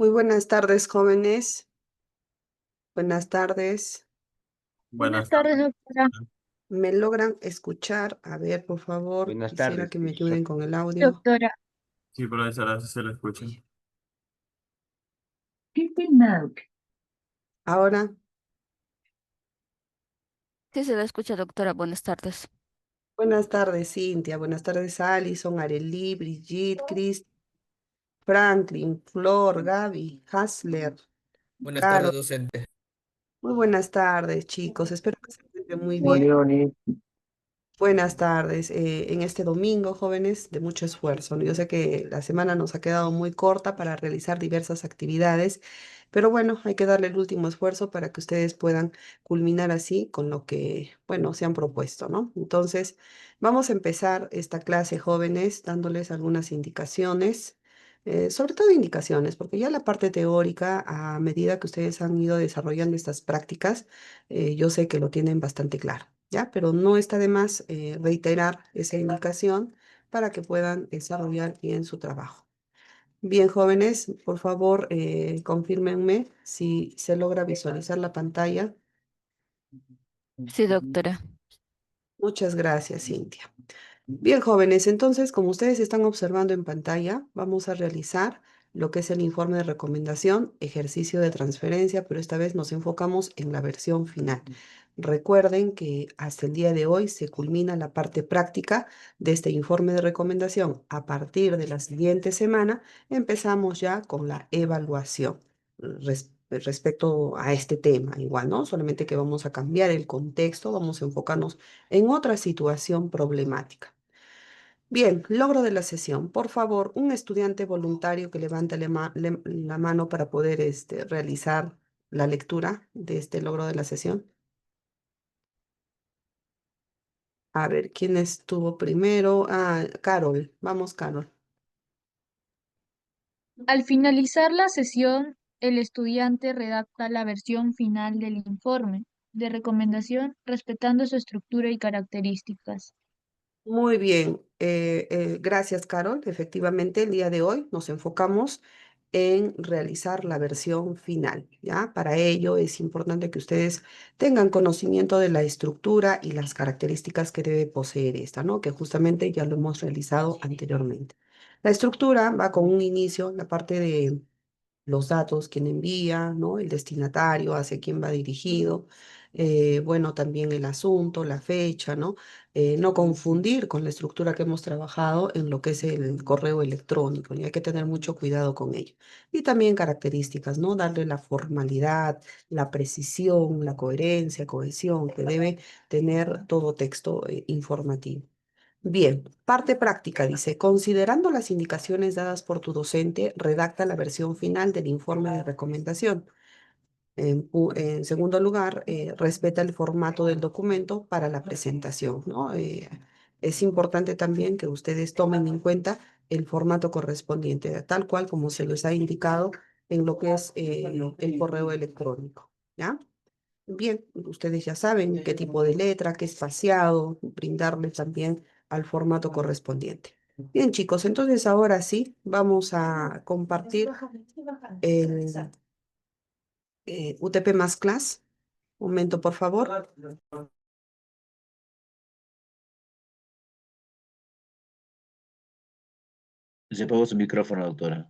Muy buenas tardes, jóvenes. Buenas tardes. Buenas Buenas tardes, tardes. doctora. ¿Me logran escuchar? A ver, por favor, Buenas quisiera tardes, que me profesor. ayuden con el audio. Doctora. Sí, profesora, se lo escucha. Ahora, Sí, se la escucha, doctora. Buenas tardes. buenas tardes, Cintia. Buenas tardes, Alison, Arely, Brigitte, Chris, Franklin, Flor, Gaby, Hasler, Buenas Caro. tardes, docente. Muy buenas tardes, chicos. Espero que se encuentren muy Hola, bien. Leoni. Buenas tardes. En este domingo, jóvenes, de mucho esfuerzo, ¿no? Yo sé que la semana nos ha quedado muy corta para realizar diversas actividades, pero bueno, hay que darle el último esfuerzo para que ustedes puedan culminar así con lo que, bueno, se han propuesto, ¿no? Entonces, vamos a empezar esta clase, jóvenes, dándoles algunas indicaciones, sobre todo indicaciones, porque ya la parte teórica, a medida que ustedes han ido desarrollando estas prácticas, yo sé que lo tienen bastante claro. ¿Ya? Pero no está de más reiterar esa indicación para que puedan desarrollar bien su trabajo. Bien, jóvenes, por favor, confírmenme si se logra visualizar la pantalla. Sí, doctora. Muchas gracias, Cintia. Bien, jóvenes, entonces, como ustedes están observando en pantalla, vamos a realizar lo que es el informe de recomendación, ejercicio de transferencia, pero esta vez nos enfocamos en la versión final. Recuerden que hasta el día de hoy se culmina la parte práctica de este informe de recomendación. A partir de la siguiente semana empezamos ya con la evaluación respecto a este tema, igual, ¿no? Solamente que vamos a cambiar el contexto, vamos a enfocarnos en otra situación problemática. Bien, logro de la sesión. Por favor, un estudiante voluntario que levante la mano para poder realizar la lectura de este logro de la sesión. A ver, ¿quién estuvo primero? Ah, Carol. Vamos, Carol. Al finalizar la sesión, el estudiante redacta la versión final del informe de recomendación respetando su estructura y características. Muy bien, gracias, Carol. Efectivamente, el día de hoy nos enfocamos en realizar la versión final, ¿ya? Para ello es importante que ustedes tengan conocimiento de la estructura y las características que debe poseer esta, ¿no? Que justamente ya lo hemos realizado anteriormente. La estructura va con un inicio, la parte de los datos, quién envía, ¿no? El destinatario, hacia quién va dirigido, bueno, también el asunto, la fecha, ¿no? No confundir con la estructura que hemos trabajado en lo que es el correo electrónico, y hay que tener mucho cuidado con ello. Y también características, ¿no? Darle la formalidad, la precisión, la coherencia, cohesión que debe tener todo texto informativo. Bien, parte práctica dice, considerando las indicaciones dadas por tu docente, redacta la versión final del informe de recomendación. En segundo lugar, respeta el formato del documento para la presentación, ¿no? Es importante también que ustedes tomen en cuenta el formato correspondiente, tal cual como se les ha indicado en lo que es el correo electrónico, ¿ya? Bien, ustedes ya saben qué tipo de letra, qué espaciado, brindarle también al formato correspondiente. Bien, chicos, entonces ahora sí vamos a compartir el UTP más class. Un momento, por favor. Se apagó su micrófono, doctora.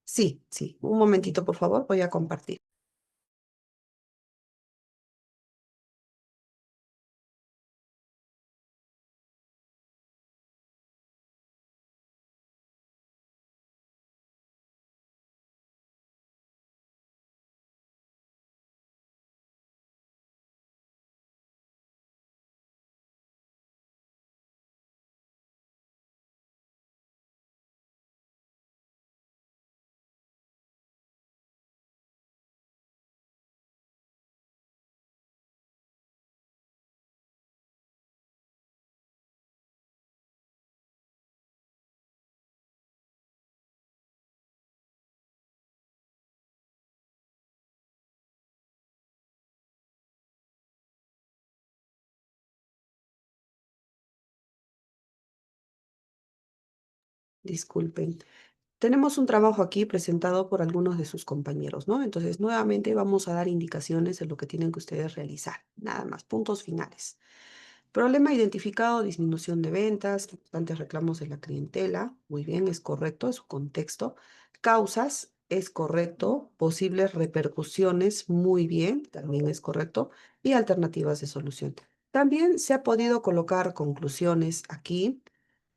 Sí, sí, un momentito, por favor, voy a compartir. Disculpen. tenemos un trabajo aquí presentado por algunos de sus compañeros, ¿no? Entonces, nuevamente vamos a dar indicaciones de lo que tienen que ustedes realizar. Nada más, puntos finales. Problema identificado, disminución de ventas, constantes reclamos de la clientela. Muy bien, es correcto, es su contexto. Causas, es correcto. Posibles repercusiones, muy bien, también es correcto. Y alternativas de solución. También se ha podido colocar conclusiones aquí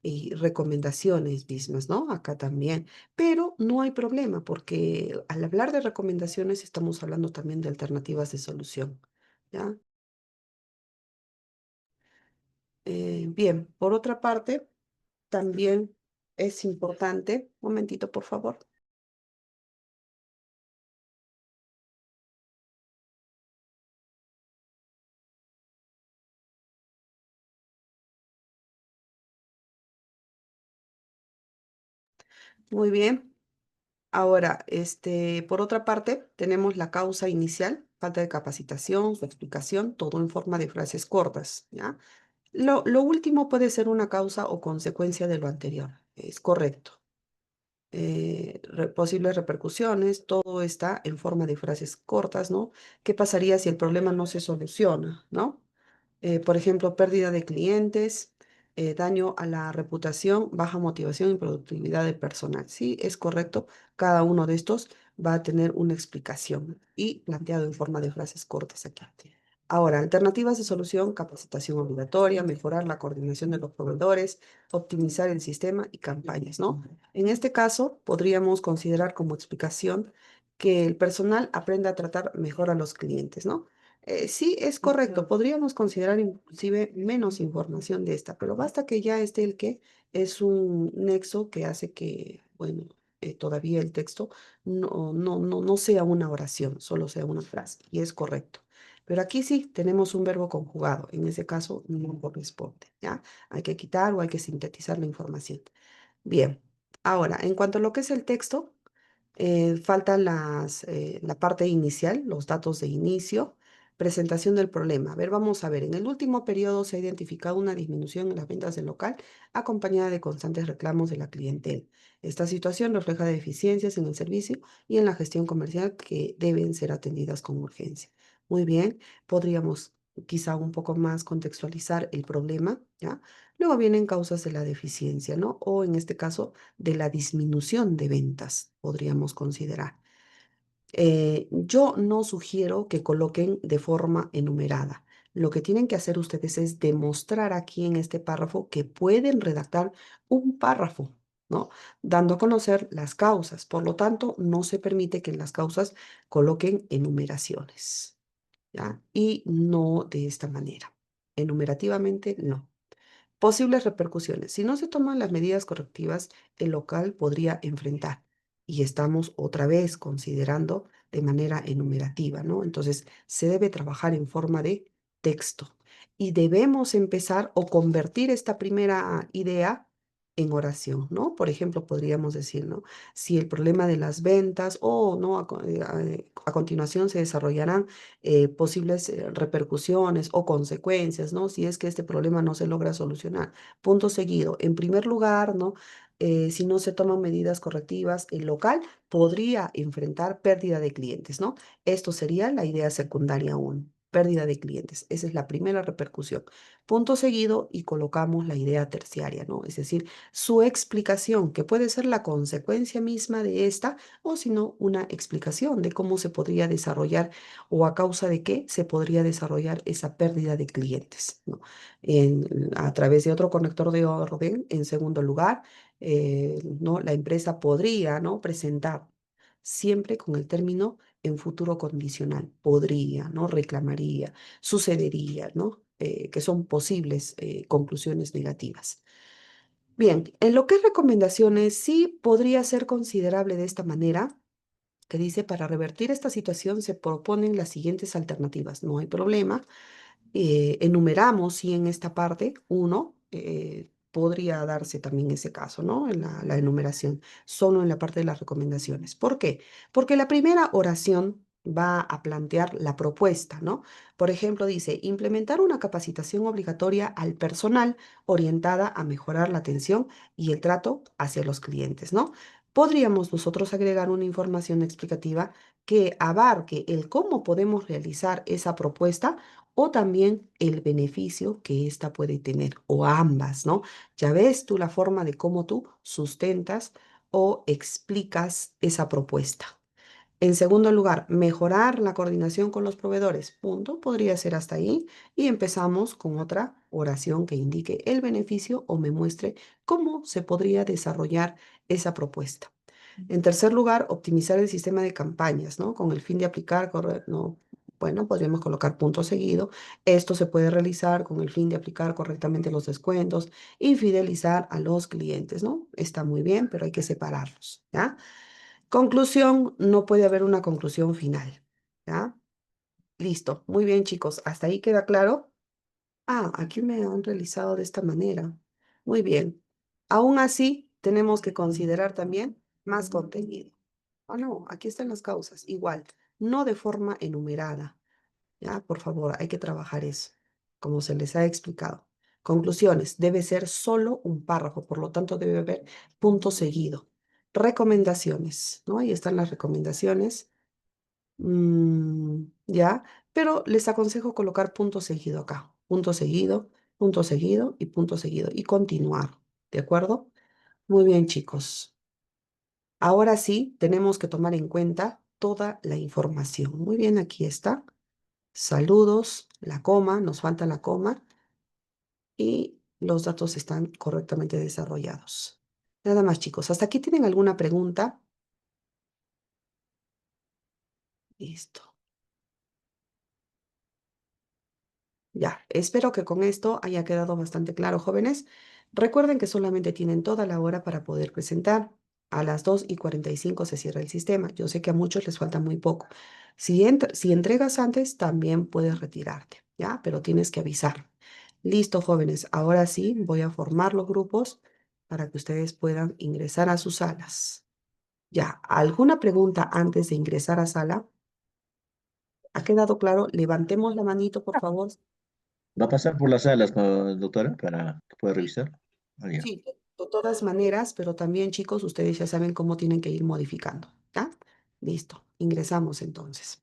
y recomendaciones mismas, ¿no? Acá también. Pero no hay problema porque al hablar de recomendaciones estamos hablando también de alternativas de solución, ¿ya? Bien, por otra parte, también es importante, un momentito, por favor. Muy bien. Ahora, por otra parte, tenemos la causa inicial, falta de capacitación, su explicación, todo en forma de frases cortas, ¿ya? Lo último puede ser una causa o consecuencia de lo anterior, es correcto. Posibles repercusiones, todo está en forma de frases cortas, ¿no? ¿Qué pasaría si el problema no se soluciona, ¿no? Por ejemplo, pérdida de clientes, daño a la reputación, baja motivación y productividad del personal. Sí, es correcto. Cada uno de estos va a tener una explicación y planteado en forma de frases cortas aquí. Ahora, alternativas de solución, capacitación obligatoria, mejorar la coordinación de los proveedores, optimizar el sistema y campañas, ¿no? En este caso, podríamos considerar como explicación que el personal aprenda a tratar mejor a los clientes, ¿no? Sí, es correcto. Podríamos considerar inclusive menos información de esta, pero basta que ya esté el que es un nexo que hace que, bueno, todavía el texto no sea una oración, solo sea una frase, y es correcto. Pero aquí sí tenemos un verbo conjugado. En ese caso no corresponde, ¿ya? Hay que quitar o hay que sintetizar la información. Bien, ahora, en cuanto a lo que es el texto, faltan la parte inicial, los datos de inicio, presentación del problema. A ver, vamos a ver, en el último periodo se ha identificado una disminución en las ventas del local acompañada de constantes reclamos de la clientela. Esta situación refleja deficiencias en el servicio y en la gestión comercial que deben ser atendidas con urgencia. Muy bien, podríamos quizá un poco más contextualizar el problema, ¿ya? Luego vienen causas de la deficiencia, ¿no? O en este caso, de la disminución de ventas, podríamos considerar. Yo no sugiero que coloquen de forma enumerada. Lo que tienen que hacer ustedes es demostrar aquí en este párrafo que pueden redactar un párrafo, ¿no? Dando a conocer las causas. Por lo tanto, no se permite que en las causas coloquen enumeraciones, ¿ya? Y no de esta manera. Enumerativamente, no. Posibles repercusiones. Si no se toman las medidas correctivas, el local podría enfrentar. Y estamos otra vez considerando de manera enumerativa, ¿no? Entonces, se debe trabajar en forma de texto. Y debemos empezar o convertir esta primera idea en oración, ¿no? Por ejemplo, podríamos decir, ¿no? Si el problema de las ventas o, ¿no? A continuación se desarrollarán posibles repercusiones o consecuencias, ¿no? Si es que este problema no se logra solucionar. Punto seguido. En primer lugar, ¿no? Si no se toman medidas correctivas, el local podría enfrentar pérdida de clientes, ¿no? Esto sería la idea secundaria 1, pérdida de clientes. Esa es la primera repercusión. Punto seguido y colocamos la idea terciaria, ¿no? Es decir, su explicación, que puede ser la consecuencia misma de esta, o si no, una explicación de cómo se podría desarrollar o a causa de qué se podría desarrollar esa pérdida de clientes, ¿no? A través de otro conector de orden, en segundo lugar, ¿no? La empresa podría, ¿no? Presentar siempre con el término en futuro condicional, podría, ¿no? Reclamaría, sucedería, ¿no? Que son posibles conclusiones negativas. Bien, en lo que es recomendaciones, sí podría ser considerable de esta manera que dice, para revertir esta situación se proponen las siguientes alternativas. No hay problema. Enumeramos, sí, en esta parte, uno, podría darse también ese caso, ¿no? En la enumeración, solo en la parte de las recomendaciones. ¿Por qué? Porque la primera oración va a plantear la propuesta, ¿no? Por ejemplo, dice, implementar una capacitación obligatoria al personal orientada a mejorar la atención y el trato hacia los clientes, ¿no? Podríamos nosotros agregar una información explicativa que abarque el cómo podemos realizar esa propuesta o también el beneficio que ésta puede tener, o ambas, ¿no? Ya ves tú la forma de cómo tú sustentas o explicas esa propuesta. En segundo lugar, mejorar la coordinación con los proveedores. Punto. Podría ser hasta ahí. Y empezamos con otra oración que indique el beneficio o me muestre cómo se podría desarrollar esa propuesta. En tercer lugar, optimizar el sistema de campañas, ¿no? Con el fin de aplicar, no, bueno, podríamos colocar punto seguido. Esto se puede realizar con el fin de aplicar correctamente los descuentos y fidelizar a los clientes, ¿no? Está muy bien, pero hay que separarlos, ¿ya? Conclusión, no puede haber una conclusión final, ¿ya? Listo. Muy bien, chicos. ¿Hasta ahí queda claro? Ah, aquí me han realizado de esta manera. Muy bien. Aún así, tenemos que considerar también más contenido. Ah, no, aquí están las causas. Igual, no de forma enumerada. Ya, por favor, hay que trabajar eso, como se les ha explicado. Conclusiones, debe ser solo un párrafo, por lo tanto debe haber punto seguido. Recomendaciones, ¿no? Ahí están las recomendaciones. Ya, pero les aconsejo colocar punto seguido acá. Punto seguido y punto seguido. Y continuar, ¿de acuerdo? Muy bien, chicos. Ahora sí, tenemos que tomar en cuenta toda la información. Muy bien, aquí está. Saludos, la coma, nos falta la coma y los datos están correctamente desarrollados. Nada más, chicos. ¿Hasta aquí tienen alguna pregunta? Listo. Ya, espero que con esto haya quedado bastante claro, jóvenes. Recuerden que solamente tienen toda la hora para poder presentar. A las 2:45 se cierra el sistema. Yo sé que a muchos les falta muy poco. Si entregas antes, también puedes retirarte, ¿ya? Pero tienes que avisar. Listo, jóvenes. Ahora sí, voy a formar los grupos para que ustedes puedan ingresar a sus salas. Ya, ¿alguna pregunta antes de ingresar a sala? ¿Ha quedado claro? Levantemos la manito, por favor. ¿Va a pasar por las salas, doctora, para que pueda revisar? Ah, ya. Sí, de todas maneras, pero también, chicos, ustedes ya saben cómo tienen que ir modificando, ¿ya? Listo, ingresamos entonces.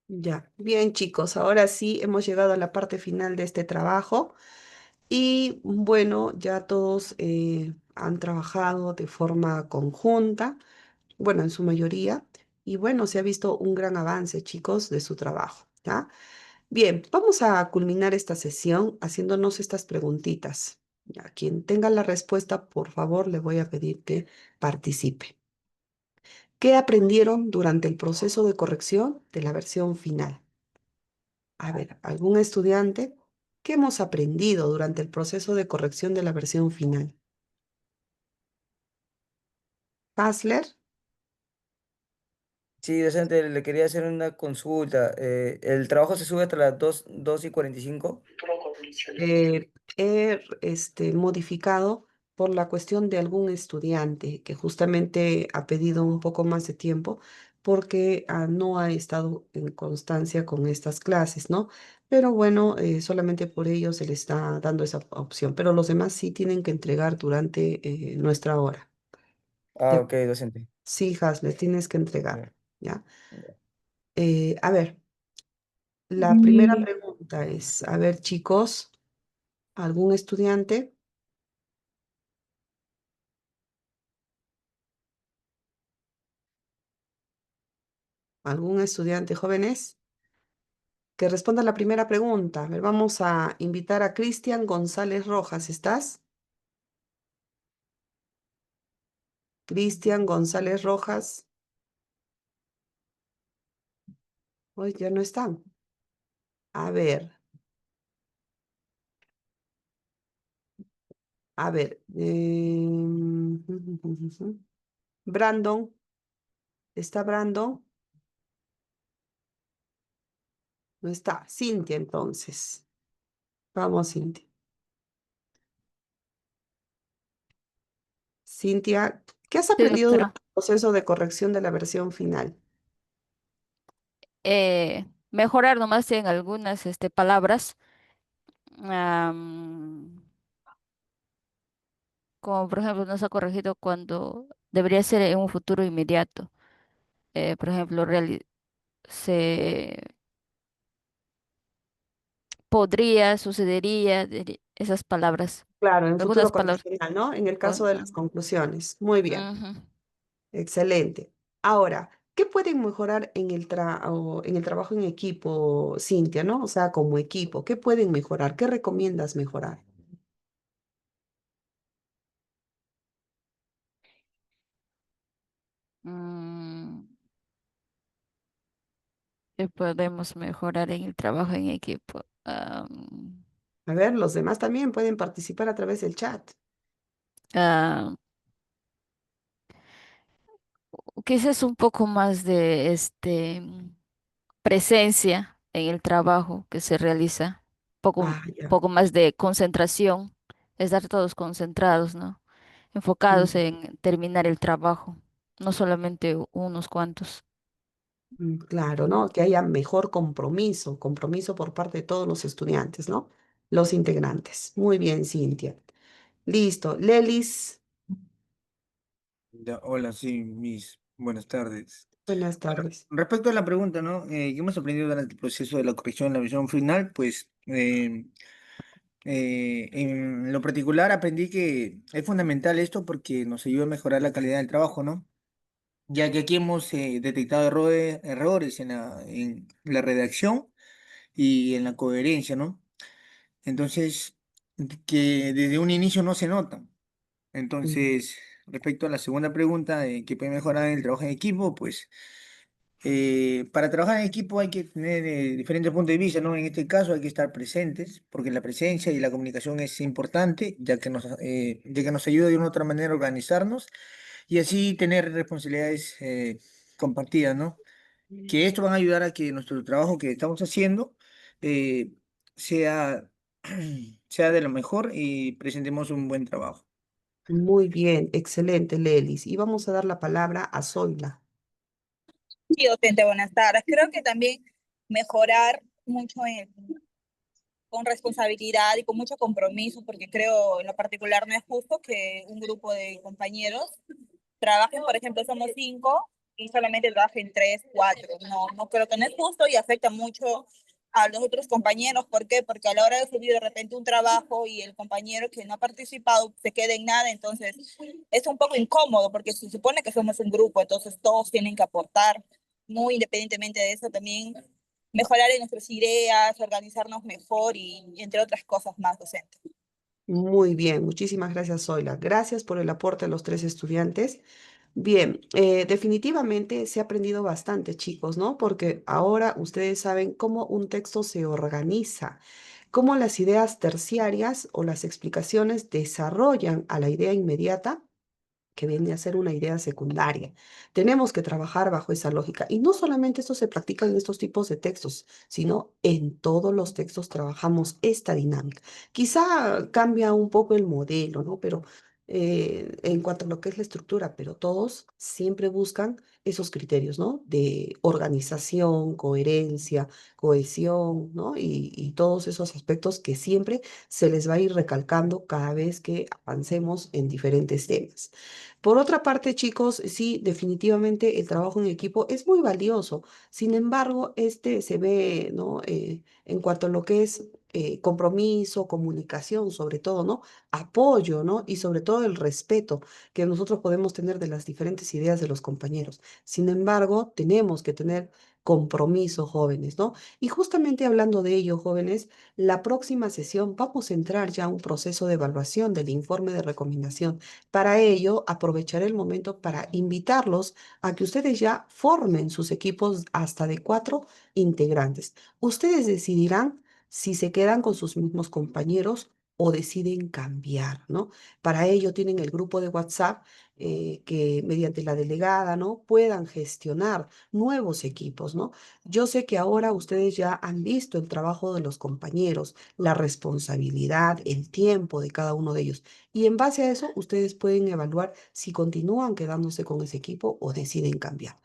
Ya, bien chicos, ahora sí hemos llegado a la parte final de este trabajo y bueno, ya todos han trabajado de forma conjunta, bueno, en su mayoría, y bueno, se ha visto un gran avance, chicos, de su trabajo, ¿ya? Bien, vamos a culminar esta sesión haciéndonos estas preguntitas. A quien tenga la respuesta, por favor, le voy a pedir que participe. ¿Qué aprendieron durante el proceso de corrección de la versión final? A ver, ¿algún estudiante? ¿Qué hemos aprendido durante el proceso de corrección de la versión final? Hasler, Sí, docente, le quería hacer una consulta. ¿El trabajo se sube hasta las 2:45? modificado por la cuestión de algún estudiante que justamente ha pedido un poco más de tiempo porque no ha estado en constancia con estas clases, ¿no? Pero bueno, solamente por ello se le está dando esa opción, pero los demás sí tienen que entregar durante nuestra hora. Ah, De- ok, docente. sí, Hasler, tienes que Ya, entregar, ¿ya? ya. A ver, la primera Y pregunta es, a ver, chicos, ¿algún estudiante? ¿Algún estudiante jóvenes? Que responda la primera pregunta. A ver, vamos a invitar a Cristian González Rojas. ¿Estás? Cristian González Rojas. Hoy ya no está. A ver, a ver. Brandon. ¿Está Brandon? No está. Cintia, entonces. Vamos, Cintia. Cintia, ¿qué has Sí, aprendido doctora. durante el proceso de corrección de la versión final? Mejorar nomás en algunas palabras, am, como por ejemplo nos ha corregido cuando debería ser en un futuro inmediato. Por ejemplo, se podría, sucedería, esas palabras, Claro, en futuro algunas palabras. condicional, ¿no? En el caso de las conclusiones. Muy bien. Ujú. Excelente. Ahora, ¿qué pueden mejorar en en el trabajo en equipo, Cintia, ¿no? O sea, como equipo, ¿qué pueden mejorar? ¿Qué recomiendas mejorar? Mm, ¿Qué podemos mejorar en el trabajo en equipo? A ver, los demás también pueden participar a través del chat. Ah, Quizás un poco más de presencia en el trabajo que se realiza, Ah, ya. poco más de concentración, estar todos concentrados, ¿no? Enfocados Mm, en terminar el trabajo, no solamente unos cuantos. claro, ¿no? Que haya mejor compromiso, compromiso por parte de todos los estudiantes, ¿no? Los integrantes. Muy bien, Cintia. Listo. Lelis, Ya, hola, sí, buenas tardes. buenas Bueno, tardes. respecto a la pregunta, ¿no? ¿Qué hemos aprendido durante el proceso de la corrección de la visión final? Pues en lo particular aprendí que es fundamental esto porque nos ayuda a mejorar la calidad del trabajo, ¿no? Ya que aquí hemos detectado errores en la redacción y en la coherencia, ¿no? Entonces, que desde un inicio no se notan. Mm, Entonces, respecto a la segunda pregunta de qué puede mejorar en el trabajo en equipo, pues para trabajar en equipo hay que tener diferentes puntos de vista, ¿no? En este caso hay que estar presentes, porque la presencia y la comunicación es importante, ya que nos ayuda de una u otra manera a organizarnos y así tener responsabilidades compartidas, ¿no? Que esto van a ayudar a que nuestro trabajo que estamos haciendo eh, sea, sea de lo mejor y presentemos un buen trabajo. muy bien, excelente, Lelis. Y vamos a dar la palabra a Zoila. Sí, docente, buenas tardes. Creo que también mejorar mucho con responsabilidad y con mucho compromiso, porque creo en lo particular no es justo que un grupo de compañeros trabajen, por ejemplo, somos 5 y solamente trabajen 3, 4. No creo que no es justo y afecta mucho a los otros compañeros. ¿Por qué? Porque a la hora de subir de repente un trabajo y el compañero que no ha participado se queda en nada, entonces es un poco incómodo porque se supone que somos un grupo, entonces todos tienen que aportar, muy independientemente de eso también mejorar en nuestras ideas, organizarnos mejor y entre otras cosas más docentes. Muy bien, muchísimas gracias, Zoila. Gracias por el aporte a los tres estudiantes. Bien, definitivamente se ha aprendido bastante, chicos, ¿no? Porque ahora ustedes saben cómo un texto se organiza, cómo las ideas terciarias o las explicaciones desarrollan a la idea inmediata que viene a ser una idea secundaria. Tenemos que trabajar bajo esa lógica. Y no solamente esto se practica en estos tipos de textos, sino en todos los textos trabajamos esta dinámica. Quizá cambia un poco el modelo, ¿no? Pero en cuanto a lo que es la estructura, pero todos siempre buscan esos criterios, ¿no? De organización, coherencia, cohesión, ¿no? Y todos esos aspectos que siempre se les va a ir recalcando cada vez que avancemos en diferentes temas. Por otra parte, chicos, sí, definitivamente el trabajo en equipo es muy valioso. Sin embargo, este se ve, ¿no? En cuanto a lo que es compromiso, comunicación, sobre todo, ¿no? Apoyo, ¿no? Y sobre todo el respeto que nosotros podemos tener de las diferentes ideas de los compañeros. Sin embargo, tenemos que tener compromiso, jóvenes, ¿no? Y justamente hablando de ello, jóvenes, la próxima sesión vamos a entrar ya a un proceso de evaluación del informe de recomendación. Para ello, aprovecharé el momento para invitarlos a que ustedes ya formen sus equipos hasta de 4 integrantes. Ustedes decidirán si se quedan con sus mismos compañeros o deciden cambiar, ¿no? Para ello tienen el grupo de WhatsApp que mediante la delegada, ¿no? Puedan gestionar nuevos equipos, ¿no? Yo sé que ahora ustedes ya han visto el trabajo de los compañeros, la responsabilidad, el tiempo de cada uno de ellos. Y en base a eso, ustedes pueden evaluar si continúan quedándose con ese equipo o deciden cambiar.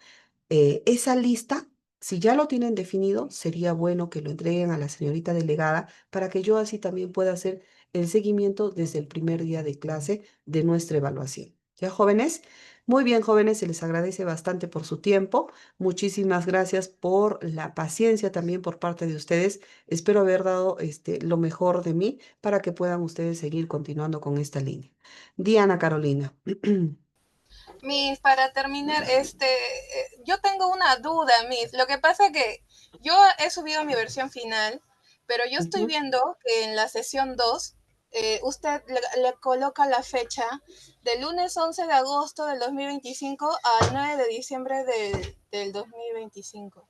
Esa lista, si ya lo tienen definido, sería bueno que lo entreguen a la señorita delegada para que yo así también pueda hacer el seguimiento desde el primer día de clase de nuestra evaluación. ¿Ya, jóvenes? Muy bien, jóvenes, se les agradece bastante por su tiempo. Muchísimas gracias por la paciencia también por parte de ustedes. Espero haber dado lo mejor de mí para que puedan ustedes seguir continuando con esta línea. Diana Carolina. Miss, para terminar, yo tengo una duda, Miss. Lo que pasa que yo he subido mi versión final, pero yo estoy Ujú. viendo que en la sesión 2 usted le coloca la fecha del lunes 11 de agosto del 2025 al 9 de diciembre del 2025.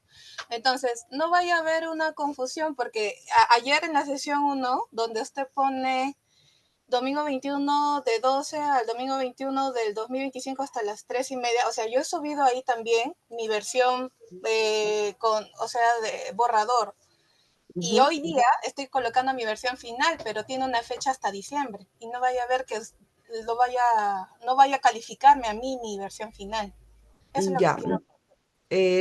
Entonces, no vaya a haber una confusión porque ayer en la sesión 1, donde usted pone domingo 21 de 12 al domingo 21 del 2025 hasta las 3:30. O sea, yo he subido ahí también mi versión o sea, de borrador. Y Ujú. hoy día estoy colocando mi versión final, pero tiene una fecha hasta diciembre. Y no vaya a ver que no vaya a calificarme a mí mi versión final. Eso es lo que Ya, quiero.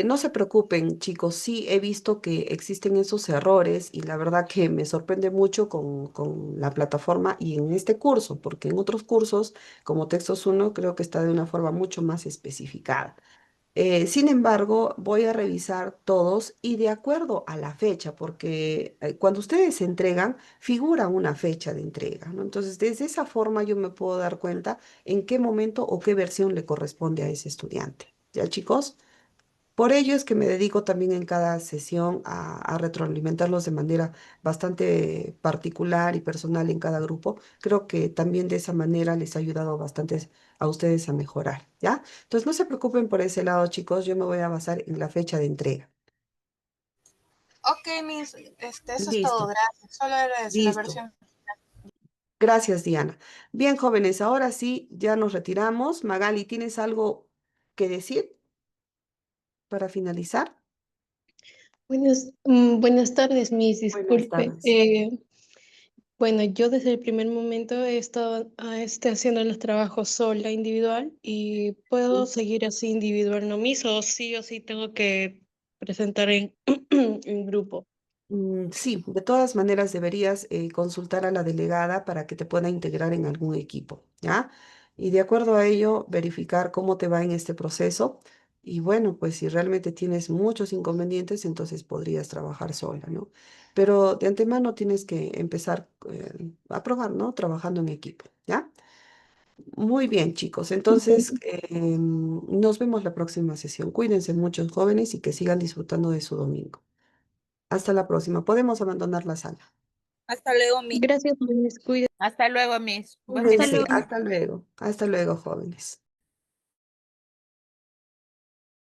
no se preocupen, chicos. Sí, he visto que existen esos errores y la verdad que me sorprende mucho con la plataforma y en este curso, porque en otros cursos, como Textos uno creo que está de una forma mucho más especificada. Sin embargo, voy a revisar todos y de acuerdo a la fecha, porque cuando ustedes se entregan, figura una fecha de entrega, ¿no? Entonces, desde esa forma yo me puedo dar cuenta en qué momento o qué versión le corresponde a ese estudiante. ¿Ya, chicos? Por ello es que me dedico también en cada sesión a retroalimentarlos de manera bastante particular y personal en cada grupo. Creo que también de esa manera les ha ayudado bastante a ustedes a mejorar, ¿ya? Entonces no se preocupen por ese lado, chicos. Yo me voy a basar en la fecha de entrega. Ok, Miss, eso es todo. Listo, Gracias. Solo era eso, la listo. versión. Gracias, Diana. Bien, jóvenes, ahora sí, ya nos retiramos. Magali, ¿tienes algo que decir para finalizar? Buenas tardes, Miss. Buenas Disculpe. tardes. Bueno, yo desde el primer momento he estado haciendo los trabajos sola, individual, y puedo seguir así individual, no, Miss, o sí tengo que presentar en, en grupo. Sí, de todas maneras deberías consultar a la delegada para que te pueda integrar en algún equipo, ¿ya? Y de acuerdo a ello, verificar cómo te va en este proceso Y bueno, pues si realmente tienes muchos inconvenientes, entonces podrías trabajar sola, ¿no? Pero de antemano tienes que empezar a probar, ¿no? Trabajando en equipo, ¿ya? Muy bien, chicos. Entonces, nos vemos la próxima sesión. Cuídense mucho, jóvenes, y que sigan disfrutando de su domingo. Hasta la próxima. Podemos abandonar la sala. Hasta luego, mi. Gracias, Luis. Cuídate. Hasta luego, Miss. Buen fin de Cuídense. luego. semana. Hasta luego. Hasta luego, jóvenes.